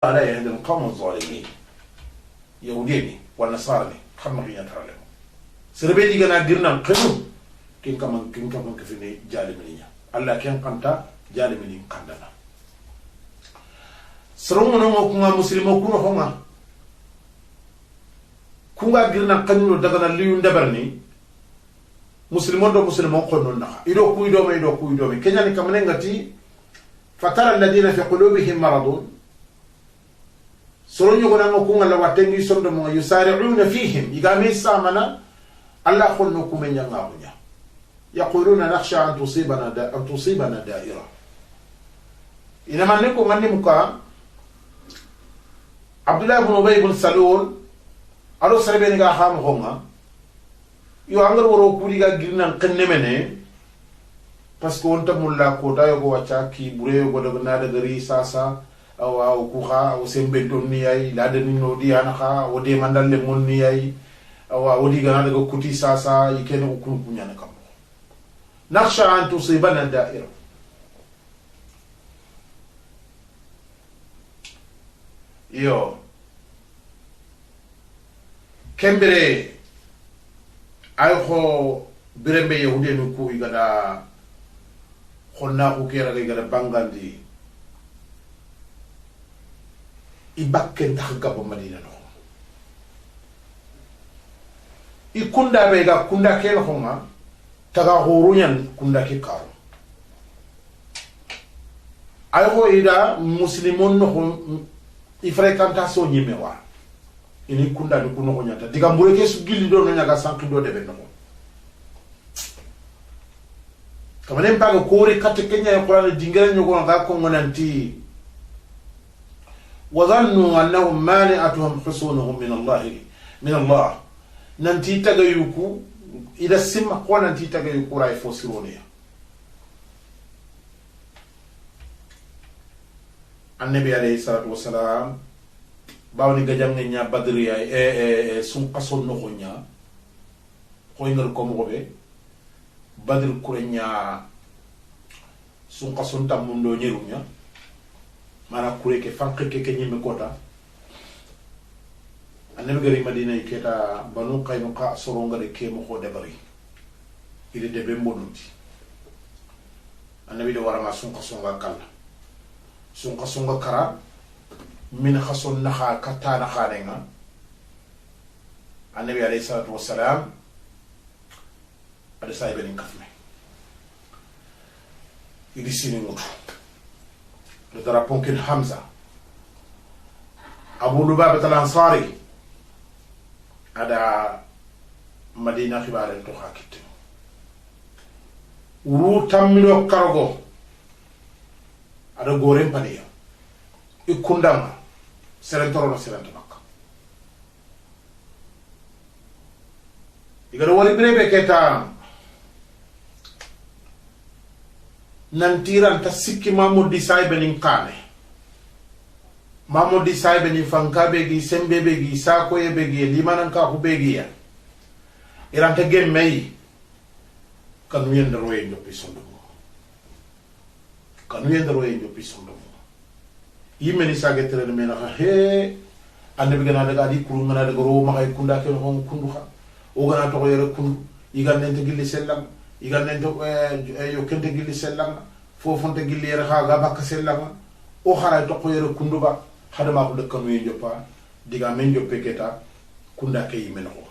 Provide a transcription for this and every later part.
لا يهدي القوم الظالمين يهوديني والنصارى خم غيا ترالم سربيدي غنا غيرنا قنو كين كمان كفيني جالمنيا الله كين قنتا جالمني قندنا سرون نو كونغا مسلمو كونو خونغا كونغا غيرنا قنو دغنا ليو ندبرني مسلمون دو مسلمون قنو نخا يدو كويدو مي كنياني كامنين غاتي فترى الذين في قلوبهم مرض سرون يقول أنه كون الله واتنجي سندم يسارعون فيهم يقامي سامنا الله خلنكم من ينغاونا يقولون نخشى أن تصيبنا دائرة إنما نكون غنمك عبد الله بن أبي بن سلول ألو سربين غاهم هما يو أنغر ورو كوليغا غيرنا قنمنه parce que on tamulla ko dayo go wacha ki bure go daga na daga ri sasa aw ku kha o sembe don ni ay la de no di ana kha o de mandal le mon ni ay aw o di gana daga kuti sasa ikene ko kun kunya na kam nakhsha an tusibana da'ira yo kembere ay ko birembe yahude no ko igada khonna ko kera ga igada bangandi ibakken taxga ba madina no ikunda be ga kunda ken khonga taga horunyan kunda ke karo ay ko ida muslimon no i fréquentation nyimewa ini kunda ni kuno nyata diga mbure ke su gilli do no nyaga sanki do de be no kamane mpaga kore katte kenya ya qur'an dingere nyugo ga ko ngonanti وظنوا أنهم مانعتهم حصونهم من الله ننتي تغيوكو إذا السمة قوة ننتي تغيوكو راي فوسيرونيا النبي عليه الصلاة والسلام باوني غجام نيا بدريا سون قصون نخونيا خوينر كومغوبي بدر كورنيا سون قصون تاموندو نيروميا mana kure ke fanke ke nyime kota annabi gari madina iketa banu qaynuqa soronga de ke mo ko debari ile de be moduti annabi de warama sunqa songa kala sunqa songa kara min khason naha katana kharenga annabi alayhi salatu wassalam ada saybe ni kafme ili sini mutu le drapeau kin Hamza Abu Lubaba al-Ansari ada Madina khibare to hakite uru tamilo kargo ada gorem paniya ikundama serentoro no serento makka igara wali brebe keta nantiran ta sikki Mamodi Saybe nin kane Mamodi Saybe nin fankabe gi sembebe gi sakoye be gi limanan ka hube gi ya iranta gemmei kanu yenda roye nyopi sondo yimeni sagetere mena he ande gana daga di kuru ngana daga ro ma kay kunda ke hon kundu kha o gana to yere kundu igannente gilli sellam igannente yo kente gilli sellam fofonte gilli yere khaga bakka sellam o khara to ko yere kundu ba hada ma ko de kanu ye jopa diga men joppe keta kunda ke yimena ko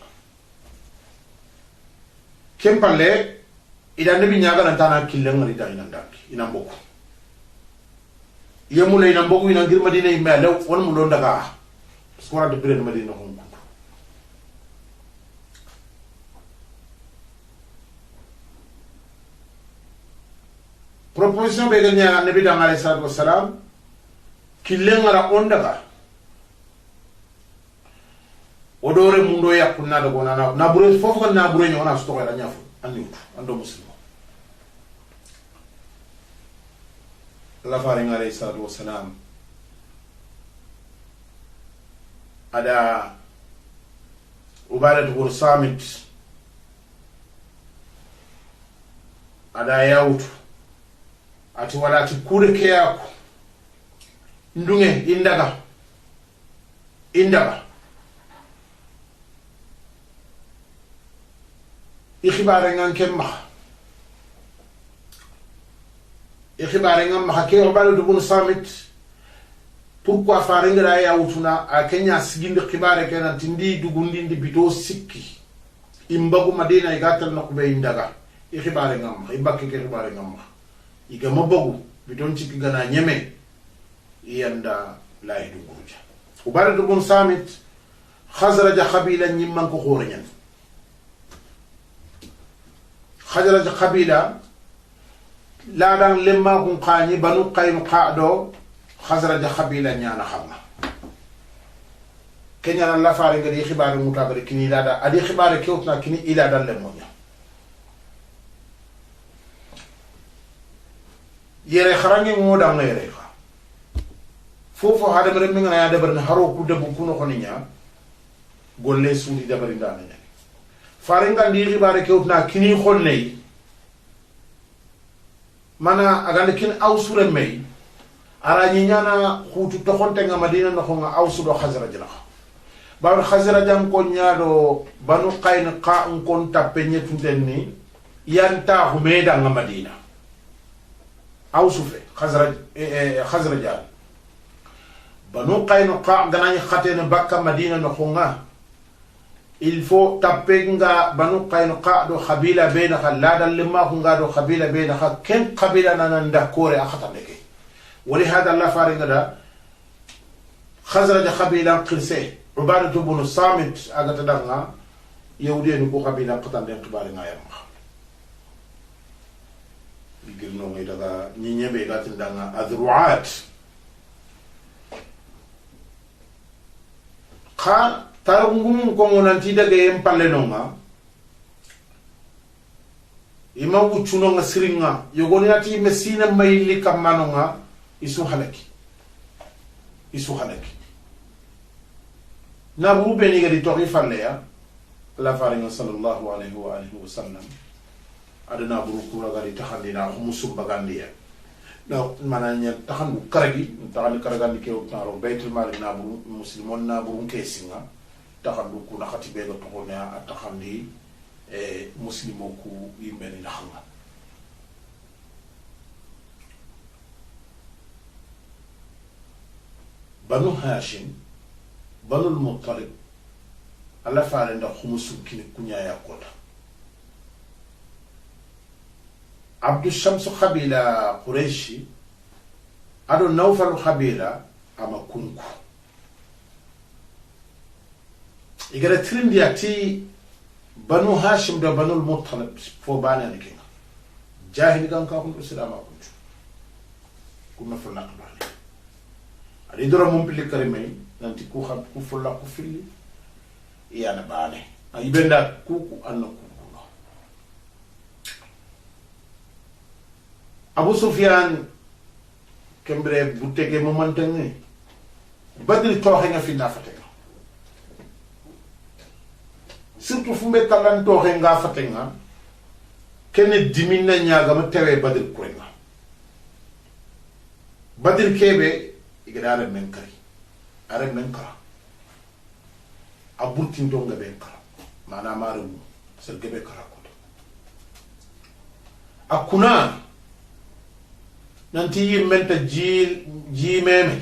kempalle ida nabi nyaga nan tana killen ngari da ina ndaki ina mboko yemule ina mboko ina ngir madina yimbe law won mu don daga skora de bren madina ko proposition be ganya nabi da alayhi salatu wassalam killen ngara on daga odore mundo yakuna da gona na bure fofu kan na bure nyona sto ga nyafu ando muslimo Allah faring alayhi salatu wassalam ada ubadat bur samit ada yawtu ati wala ti kure ke yako ndunge indaga indaga ikhibare ngan kemma ikhibare ngam ma ke Ubaadatu bun Saamit pourquoi fare ngara ya wutuna a kenya sigindi khibare kenan tindi dugundi ndi bito sikki imbagu Madina igatal na kube indaga ikhibare ngam ibakki ke khibare ngam iga mabagu biton cikki gana nyeme yanda lay duguja Ubaadatu bun Saamit Khazraj qabila nyimman ko khorenyan Khazraj qabila la dan lemma kun qani Banu Qaynuqa do Khazraj qabila nyana xamna kenya la faare ngari xibaare mutabare kini dada adi xibaare kewtna kini ila dal le moña yere xarangi mo dang yere xa fofo hada mere mi ngana ya debar na haro ku debu kuno xoninya golle suudi dabari ndana ñani faare ngandi xibaare kewtna kini xolley mana agande kin awsure may ara nyana khutu to khonte nga Madina no nga awsu do Khazraj la ba Khazraj am ko nyaado Banu Qaynuqa on tappe nyetuntenni yanta humeda nga Madina awsu fe Khazraj Banu Qaynuqa ganani khatene bakka Madina no nga il faut tappe nga Banu Qaynuqa do khabila beena khallada limma nga do khabila beena ken khabila nanan dakore akhatandeke ولهذا الله فارغ دا خزرج خبيلا قرسه عبادة بن الصامت اغا تدغنا يودي نكو خبيلا قطن دين قبار نايام بيغنو مي دغا ني نيبي غاتن دغنا اذروعات خا تارغوم كو نانتي دغا يم بالنونغا ima wuchuno nga siringa yogoni ati mesina mayli kamanonga isu halaki na rube ni gadi tori falleya la faringa sallallahu alaihi wa alihi wa sallam adana buruku la gadi tahandina musum bagandiya no mananya tahandu karagi tahandu karagandi ke taro baitul mal na buru muslimon na buru kesinga tahandu ku na khatibe ga tokona atahandi muslimo ku yimbeni na khanga Banu Hashim Banu al-Muttalib alla faale nda khumusu kini kunya ya kota Abdu Shams Khabila Quraishi ado Nawfal Khabila ama kunku igara trindi ati Banu Hashim da Banu al-Muttalib fo bana ne kinga jahili kan ka kun islam akuntu kuma fa naqbal ali dora mum pili karimay nanti ku xam ku fulla ku filli yana baane ay benda ku anna ku Abu Sufyan kembre butege mo mantene badri toxe nga fi nafate surtout fumbe talan toxe nga fatenga kene dimina nyaaga ma tewe badri kurenga badri kebe igara men kari are men kara aburtin donga be kara mana maru serge be kara ko akuna nanti yimenta ji meme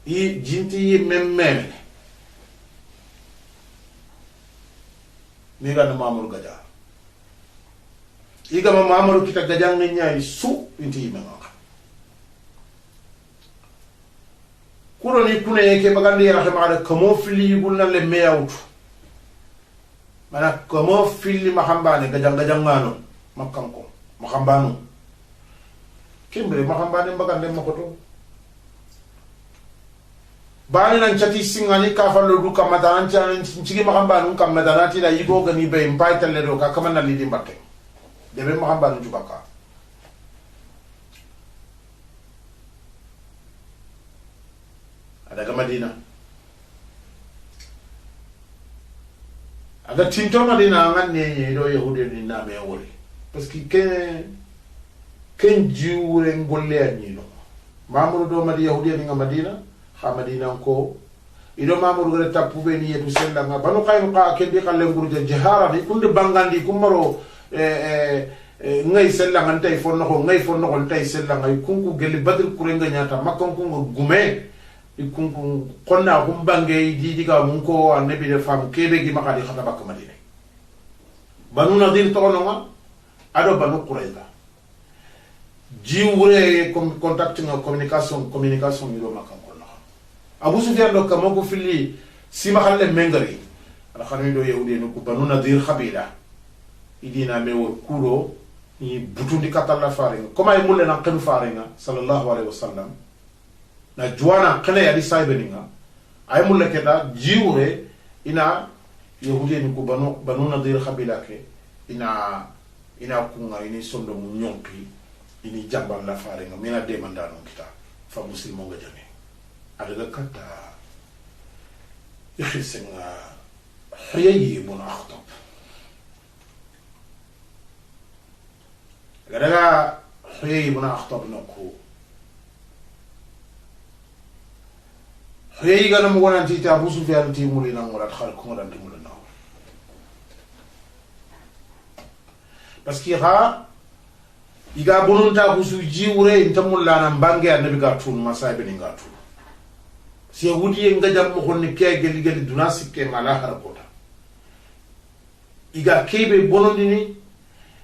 yi jinti meme ni ga mamul gaja iga mamul kita gajang nyai su inti meme kuroni kune yake bagandi ya rahmana kamo fili yugulna le meyawtu mana kamo fili mahambane gajangano makanko mahambano kimbre mahambane bagande makoto bani nan chati singani ka fallo du kamata nan chigi mahambano kamata nati la yigo gani be mpaita le do ka kamana lidi mbakke debe mahambano jubaka daga Madina aga tinto Madina nganne do yahudi ni na me wori parce que ken jiwure ngolle ani no mamuru do madi yahudi ni Madina ha Madina ko ido mamuru gare tapu be ni yetu sella nga banu qaynuqa kendi qalle ngurje jahara ni kunde bangandi kumaro ngay sella nga tay fonno ko ngay fonno ko tay sella nga kunku geli badr kurenga nyata makon kungu gume ikunku qonna kumbange di diga mun ko annabi de fam kebe gi makadi khata bakka madina banu nadir to nga ado banu qurayza jiwure contact nga communication yiro makam ko na abu sufyan do kam ko fili sima khalle mengari ala khani do yewde no ko banu nadir khabila idina me wor kuro ni butundi katalla farenga koma e mulle na kan farenga sallallahu alaihi wasallam na juwana kale ya disaibeninga ay mulle keda jiwure ina yehudi ni ko banu nadir khabila ke ina kunga ini sondo mu nyonki ini jambal la farenga mina de mandano kita fa muslimo ga jame adaga kata yakhisenga Huyayy ibn Akhtab gadaga Huyayy ibn Akhtab nako Huyayy gana mo wonanti ta Abu Sufyan ti mulina ngora khal ko ngodan mulina parce que iga bononta busu jiwure intamulla nan bange annabi ga tun masaibe ni ga tun si wudi nga jam mo honni ke gel duna sikke mala harakota iga kebe bonondini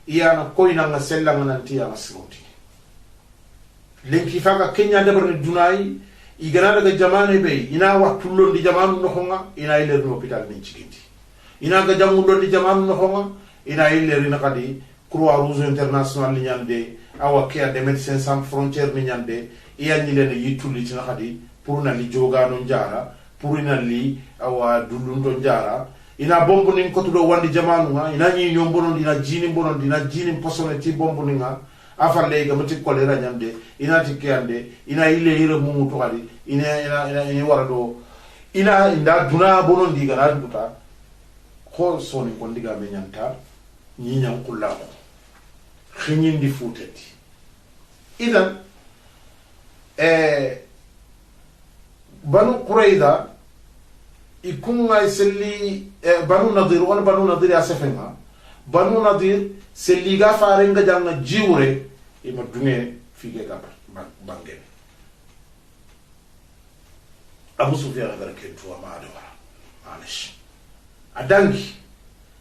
iyana koyna nga sella nga nanti ya masroti lenki faga kenya dabar ni dunai igana daga jamane be ina waxtu londi jamanu no xonga ina iler no hospital ni cigiti ina ga jamu londi jamanu no xonga ina iler ina kadi Croix Rouge International ni nyande awa kia de Médecins Sans Frontières ni nyande iya ni len yituli ci khadi pour na li joga no njara pour ina li awa dulundo njara ina bombu ni ko tudo wandi jamanu nga ina ni nyombono dina jini posone ti bombu ni nga afa le ga mati kolera nyande ina tikande ina ile hire mumu to khadi ina warado ina inda duna bonon diga na duta ko soni ko diga me nyanta ni nyam kullako khinin di futeti idan banu qurayza ikunga selli banu nadir wala banu nadir asafenga banu nadir selli ga farenga janga jiwre ima dunge fige ga bangen Abu Sufyan ga kentu ma adwa manish adangi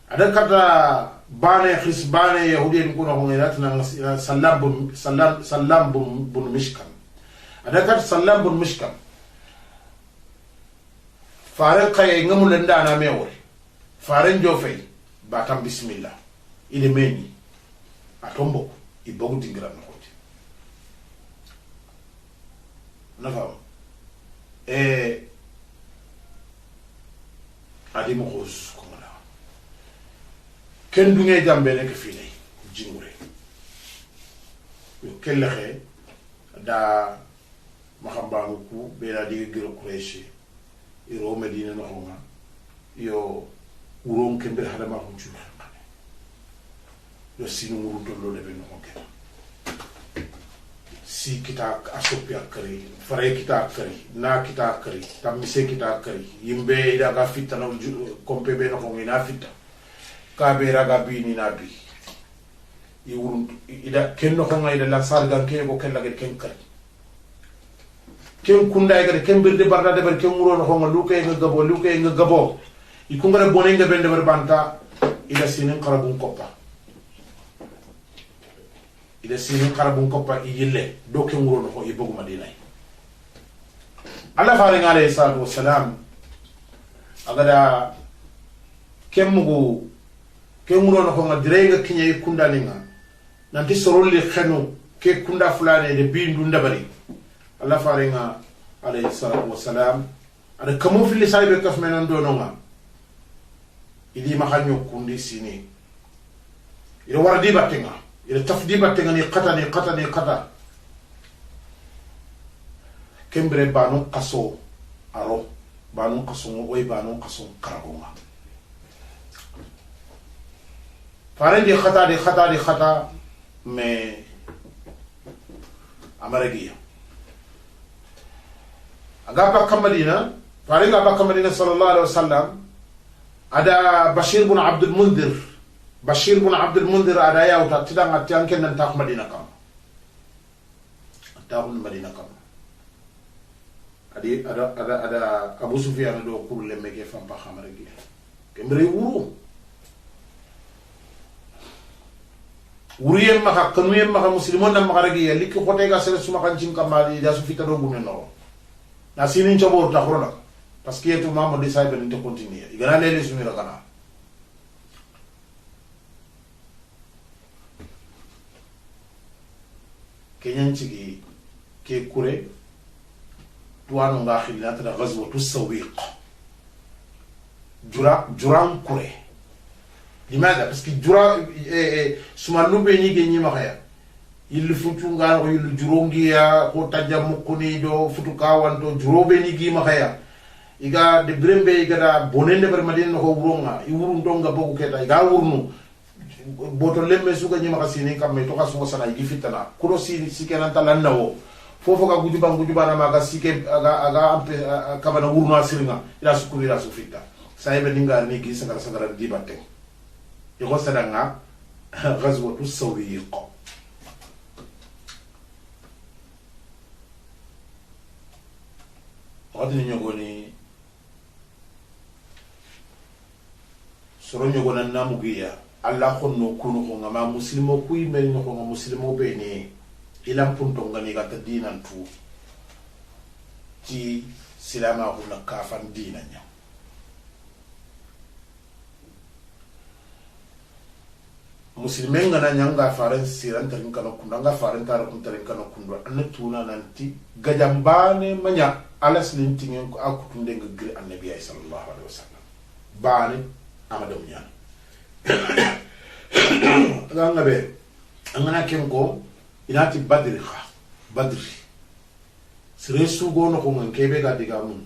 ada kata bane khis bane yahudin kuno hongirat na sallam bun mishkan ada kata sallam bun mishkan faren kay ngamul ndana mewore faren jofey batam bismillah ile meni atombo ibogu dingira no koti nafa adi mo khos ken dunge jambe nek fi lay jingure yo kellexe da mahambanu ku be la diga giro quraishi iro medina no homa yo uron kembe hada ma hunchu yo sinu muru tollo le ben no ken si kita asopi akari fare kita akari na kita akari tamise kita akari yimbe da ga fitana kompe be no ko ina fitana kabera gabini nabi yurun ida kenno ko ngayda la sargan ke ko kella gade ken kar ken kunda gade ken birde barda de ber ken muro no ko luke nga gabo iku ngara bonenga bende ber banta ida sinin qarabun koppa iyille do ken muro no ko ibogu madina Allah faare ngale sallallahu wassalam agada kemmugo kemuro no ko ngadirega kinyay kundani nga nanti sorolli xenu ke kunda fulane de bindu ndabari Allah faare nga alayhi salatu wassalam ada kamo fili saybe kaf menon do no nga idi ma xanyo kundi sini ila wardi battenga ila tafdi battenga ni qata kembre banu qaso aro banu qaso oy banu qaso karagonga faren di khata mais amaragiya aga pa kamalina faringa bakka madina sallallahu alaihi wasallam ada bashir ibn abdul mundir ada yawta tidanga tianken nan tax madina kam taxul madina kam adi ada abu sufyan do kurle meke fam pa xamare gi kembre wuriyem maka kanuyem maka muslimon na maka ragi likki khote ga sere suma kan cin kamali da su fitado gumen no na sinin chobor ta khorona parce que to mamo de saybe ni to continuer igana lele sumi ragana kenyan cigi ke kure tuwanu nga khilna ta ghazwatu sawiq juran kure limaada parce que jura suma lube ni ge ni makaya il futu nga ko il jurongi ya ko tajam mukuni do futu kawan do jurobe ni gi makaya iga de brembe iga da bonende ber madina ko wuronga I wurun donga bogu keta iga wurnu boto lemme suga ni makasini kam me to ka suga sana igi fitana kulo si kenan talanna wo fofo ka gujuba na maga sike aga ampe kabana wurnu asiringa ila sukuri ila sufita saybe ninga ni gi sagara di batte يغسلنا غزوة السويق غادي نيغوني سورو نيغونا ناموغيا الله خنو كونو خونغا ما مسلمو كوي مل نو خونغا مسلمو بيني الى بونتو غاني غاتا دينان تو تي سلاما هونا كافان دينان muslimen ngana nyanga faran siran tarin kana kunda nga faran tar kun tarin kana kunda an tuna nanti gajambane manya alas lintingen ko akutunde nga gri annabi sallallahu alaihi wasallam bane amadam nyana nga be ngana ken ko inati badri sere su gono ko ngan kebe ga diga mun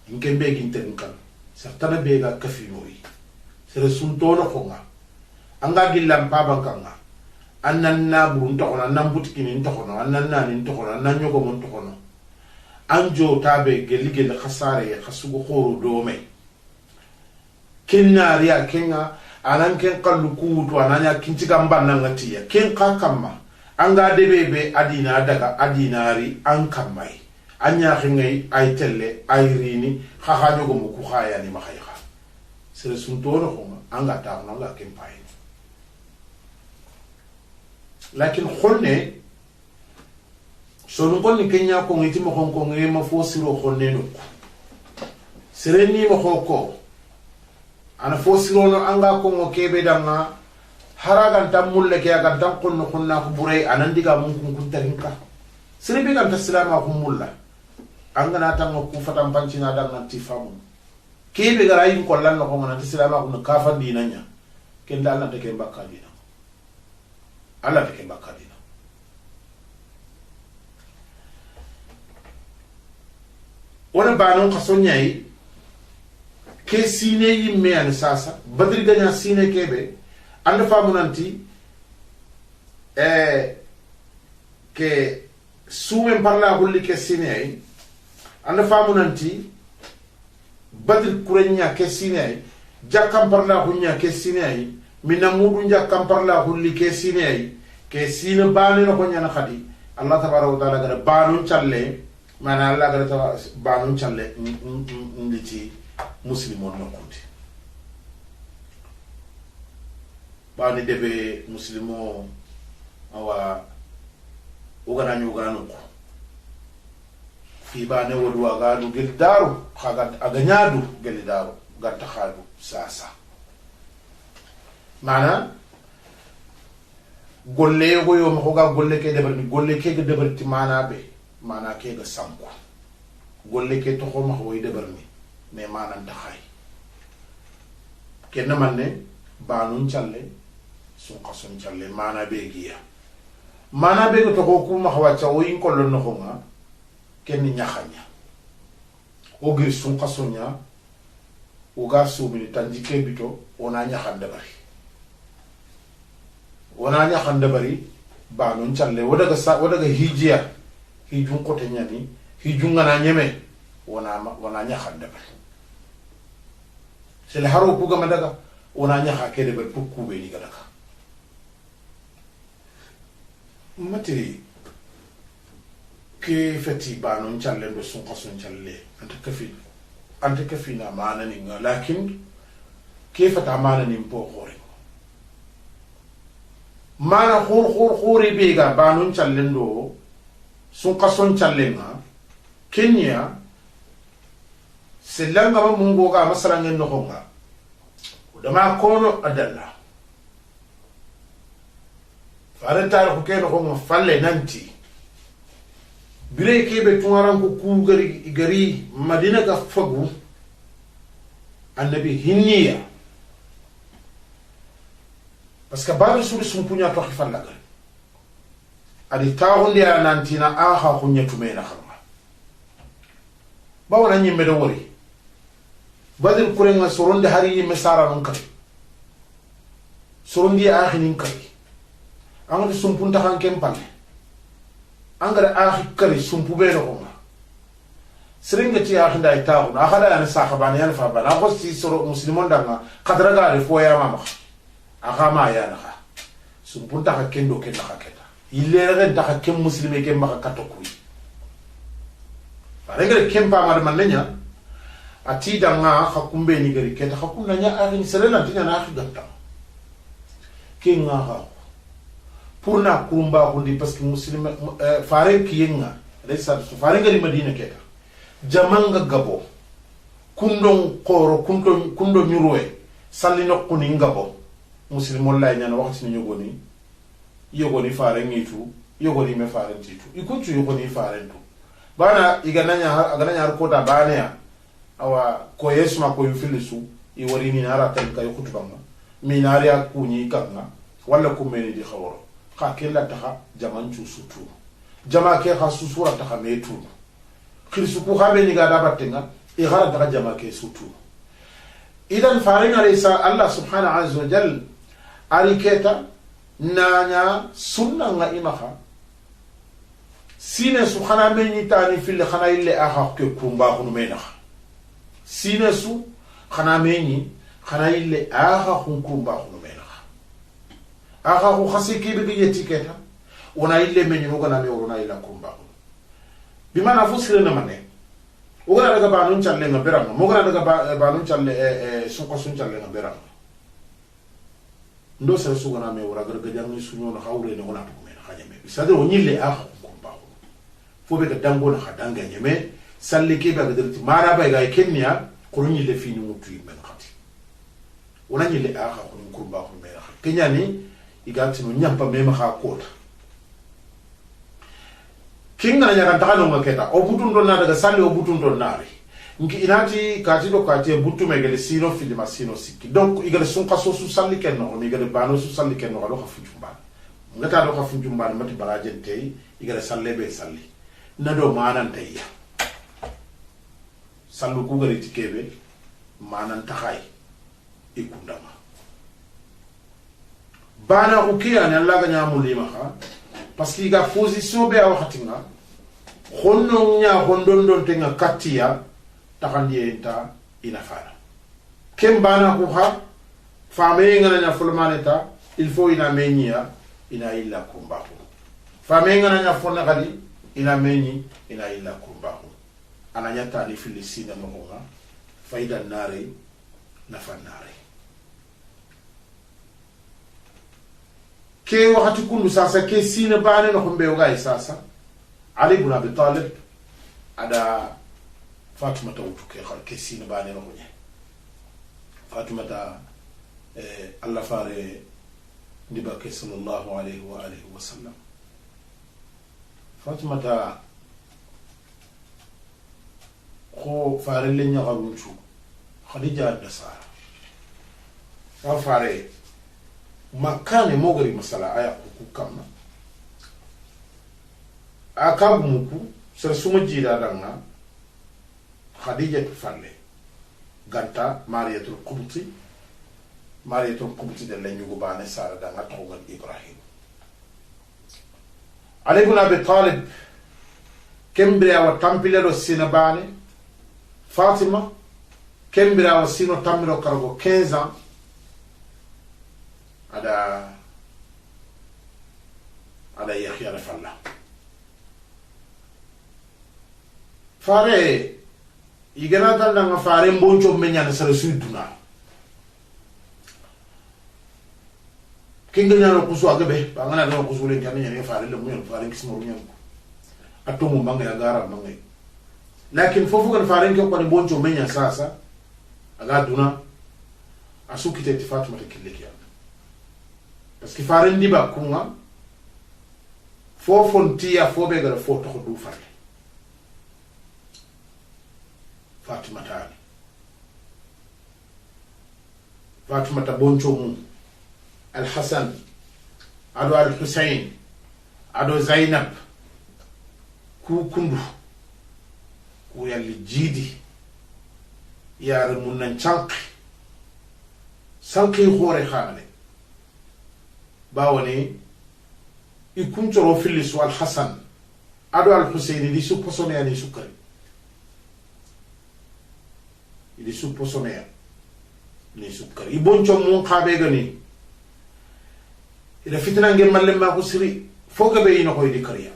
inkembe ginten kan certana be ga kafinoyi sere sun tono ko nga anga gillam paban kanga annan na burun to kono nan butikini to kono annan na ni to kono annan nyogo mon to kono anjo tabe gelige le khasare khasugo khoro do me kinna riya kenga anan ken kallu kuuto ananya kinci gamban nan ngatiya ken ka kamma anga debebe adina daga adinari an kammai anya khingai ay telle ay rini kha nyogo mo ku khaya ni makhayha sere sun to no khoma anga ta no anga ken pai lakin khonne sonu konni kenya ko ngiti mo ko ngi ma fosiro khonne no sereni mo ko ana fosiro no anga ko ngo kebe danga haragan tamulle ke aga dan konno khonna ko buray anan diga mun kun tarinka serebe kan taslama ko mulla anga na tan ko fatam pancina dan nan tifamu kebe garay ko lan no ko ngana taslama ko ka fandi nanya ken dal na te ke bakali Allah take bakadina ona banon kasonyai ke sine yimme an sasa badri ganya sine kebe anda famunanti ke sumen parla hulli ke sine ay anda famunanti badri kurenya ke sine ay jakam parla hunya ke sine ay mina mudu jakam parla hulli ke sine ay ke sine bani no ko nyana khadi Allah tabaraka wa taala gara banon challe mana Allah gara banon challe nditi muslimon no konti bani debe muslimo awa ugana nyugano ko fi bane wodu agadu gel daru khaga aganyadu gel daru gatta khadu sasa mana golle go yo mo ga golle ke debar golle ke ga debar ti mana be mana ke ga sanko golle ke to ko ma hoy debar ni me mana ndaxay ken man ne banun challe sun qasun challe mana be giya mana be to ko ku ma hawa cha o yin kolon no nga ken ni nyaxanya o gir sun qasunya o ga subini tanjike bito ona nyaxande bari wana nya khande bari banun challe wodaga hijiya hijun kote nyani hijun ngana nyeme wana nya khande ba sel haro ku ga daga wana nya ha kede ba ku be ni ga daga mate ke fati ba non challe do sun qasun challe anta kafi na mana ni lakin ke fata mana ni po khore mana khore be ga ba non challe do sun qasun challe nga kenya selanga ma mungo ga masarangen no honga dama kono adalla faranta ko ke no honga falle nanti bire ke be tuwaran ko ku gari madina ga fagu annabi hinniya parce que babu suri sun punya to xifalla gari adi taawunde ya nantina aha ko nyatu mena xama bawna nyimme do wori badir kurenga soronde hari yimme sara non kay sorondi akhinin kay amatu sun punta kan kempalle angara akhi kari sumpu be no ma seringa ti akhi dai taw na khada yana sahabani yana fa bana ko si soro muslimon danga khadra ga re fo ya mama akha ma ya na sumpu ta ka kendo ken na keta ile re ta ka kem muslime kem ma ka to kuyi bare ngere kem pa mar man nenya ati danga khakumbe ni gari keta khakunna nya akhi ni serena tinya na akhi gatta kinga ha pour na kurumba ko ndi parce que muslima fare kiyenga resa fare ngari madina keta jamanga gabo kundon qoro kundo nyuroe sallino kuni ngabo muslimo lay nyana waxti ni yogoni fare ngitu yogoni me fare titu ikuntu yogoni fare ntu bana agananya har kota bana ya awa ko yesma ko yufilisu i wari ni nara tan kay khutbanga minari akunyi kanga wala kumeni di khawro ka kella taxa jaman cu sutu jama ke xa susura taxa me tu khirsu ku xabe ni ga da battenga i xara taxa jama ke sutu idan faringa resa Allah subhanahu azza wa jal ari keta nanya sunna nga imaha sine su xana me ni tani fil xana ille aha ke kumba khunu me nax sine su xana me ni xana ille aha khun kumba khunu me nax aha ko khasi ke be yetiketa ona ille menyu no gana me ona ila kumba bi mana fusire na mane o gana daga banun challe nga berama mo gana daga banun challe suko sun challe nga berama ndo sere su gana me wora garga jangi sunyo na hawre ne ona to me na khanyame bisade o nyille aha kumba fo be ga dango na khadanga nyame salle ke be ga dirti mara ba ga kenya ko nyille fini mutu men khati ona nyille aha kumba ko me kenya ni igati no nyampa mema kha kota kinga na nyaka takano ngaketa obutundo na daga sali obutundo nari nki inati kati do kati butu megele sino filima sino siki donc igale sunqa so su sali ken no igale bano su sali ken no do kha fujumba ngata do kha fujumba mati barajen tay igale salle be salli na do manan tayya sallu ku gari tikebe manan takhay ikundama bana ukiya ne Allah ga nyamu lima ha parce que ga position be a waxatinga khonno nya hondon tenga katia takandienta ina fara kem bana ko ha fame ngana nya fulmaneta il faut ina menia ina illa kumba fame ngana nya fonna kadi ina meni ina illa kumba ananya tali filisina mo ha faida nare na fanare ke wakati kundu sasa ke sina bane no khumbe ugai sasa Ali ibn Abi Talib ada Fatima tawtu ke sina bane no khunye Fatima ta Allah fare ndiba ke sallallahu alaihi wa sallam Fatima ta ko fare le nya garunchu Khadija da Sara fa fare makane mogari masala aya kukama akabu muku sera suma jira danga Khadija falle ganta Mariyatul Qubti de lañu go bane sara danga togal Ibrahim Ali ibn Abi Talib kembre wa tampile do sina bane fatima kembira wa sino tamiro kargo 15 ans ada yahya la falla fare igana tan nga fare mboncho menya na sare suduna kinga nyalo kusu agabe bangana na kusu le nyane nyane fare le munyo fare kismo runyo atomo manga ya gara manga lakin fofu kan fare ngi ko ni mboncho menya sasa aga duna asuki te Fatima te killekiya parce que fare ndi ba kunga fofon tiya fobe gara fo to du fare Fatima tani Fatima ta boncho mu Al-Hasan ado Al-Hussein ado Zainab ku kundu ku yalli jidi yaar mun nan sanki hore khane bawani ikun coro filisu Al-Hasan ado Al-Hussein di su posone ani sukari idi su posone ni sukari iboncho mun khabe gani ila fitna ngel malle ma ko siri foga be ino ko idi kariya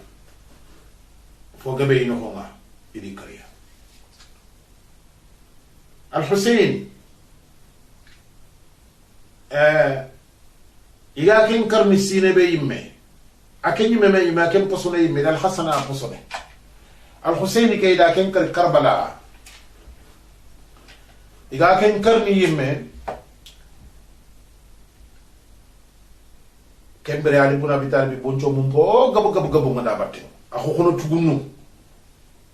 foga be ino ko ma idi kariya Al-Hussein iga ken karni sine be yimme aken yimme me yimme aken posone yimme Al-Hasan a posone Al-Hussein ke ida ken kar Karbala iga ken karni yimme kembere Ali ibn Abi Talib boncho mumpo gabu ngada batte akho kono tugunu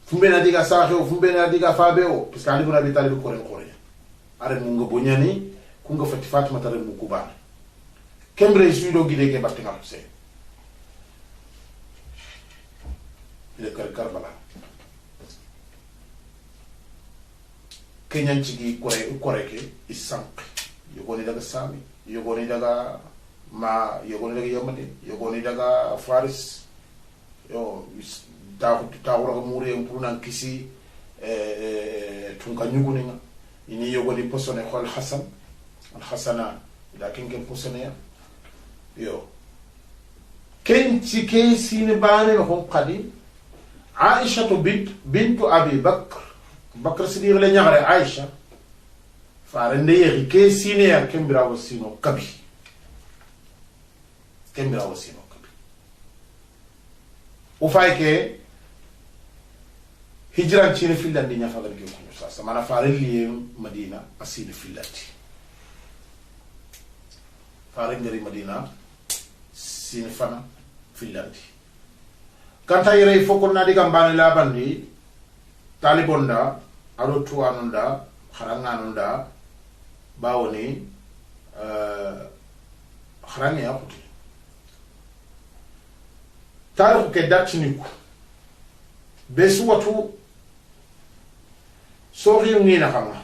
fumbe na diga saxo fumbe na diga fabeo parce que Ali ibn Abi Talib ko ren are mu nga bonyani ku nga fati Fatima tare mu kubana kembere suido gide ke batte ngam se ile Karbala kenyan cigi koreke isank yogoni daga sami yogoni daga ma yogoni daga yamade yogoni daga faris yo tawra ko muri en prunan kisi tunka nyuguni nga ini yogoni posone khol Hasan Al-Hasana da kenken posone ya yo kenci ke sine bane no qadi Aisha bintu Abi Bakr Siddiq le ñagare Aisha faare ndeyexi ke sine ya kembira wasino kabi o fay ke hijran ci ne filandi nya fagal ke ko sa mana faare liye Madina asine filati faare ngari Madina sine fana filandi kanta yere foko na diga mbane la bandi talibonda ado tuwanunda kharanganunda bawoni kharangi ya kuti tarikh ke datniku besu watu sori ngina khanga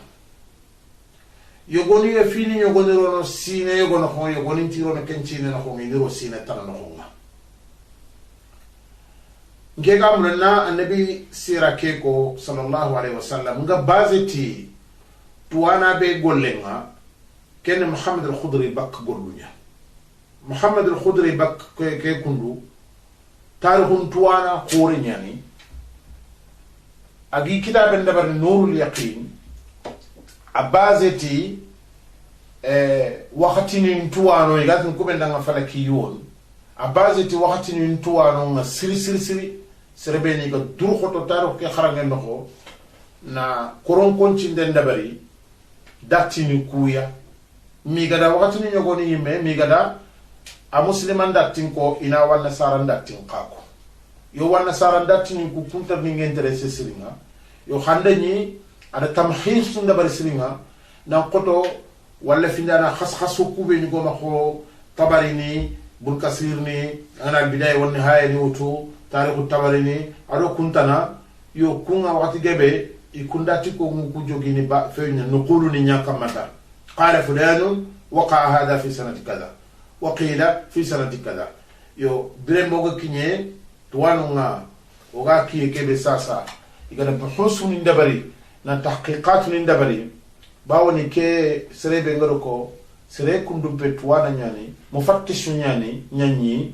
yogoni e fini yogoni rono sine yogono ko yogoni tirono kencine na ko ngiro sine tan na ko ngega mulana annabi sira keko sallallahu alaihi wasallam nga bazeti tuwana be gollenga ken Muhammad al-Khudri bak gollunya Muhammad al-Khudri bak ke kundu tarikhun tuwana khore nyani agi kitaben dabar nurul yaqin abazeti wakati ni tuwano igatin kubenda nga falaki yon abazeti wakati ni tuwano nga siri serebeni ga dur khoto taro ke kharangen noko na koron konci den dabari datti ni kuya mi gada wakati ni nyogoni yimme mi gada a musliman dattin ko ina wanna saran dattin kako yo wanna saran dattin ku kunta ni interesse siringa yo khande ni ada tamhis tun dabari siringa na koto wala findana khasu kube ni goma ko tabari ni bul kasir ni ana bidaya wonni haya ni wutu tarihu tabarini ado kuntana yo kunga wakati gebe ikundati ko ngu jogini ba feyna nuqulu ni nyaka mata qala fulan waqa hada fi sanati kaza wa qila fi sanati kaza yo birembo go kinye tuwanu nga oga kiye kebe sasa igana buhusu ni ndabari na tahqiqat ni dabari bawoni ke serebe ngaro ko sere kundum pe tuwana nyani mufattishu nyani nyanyi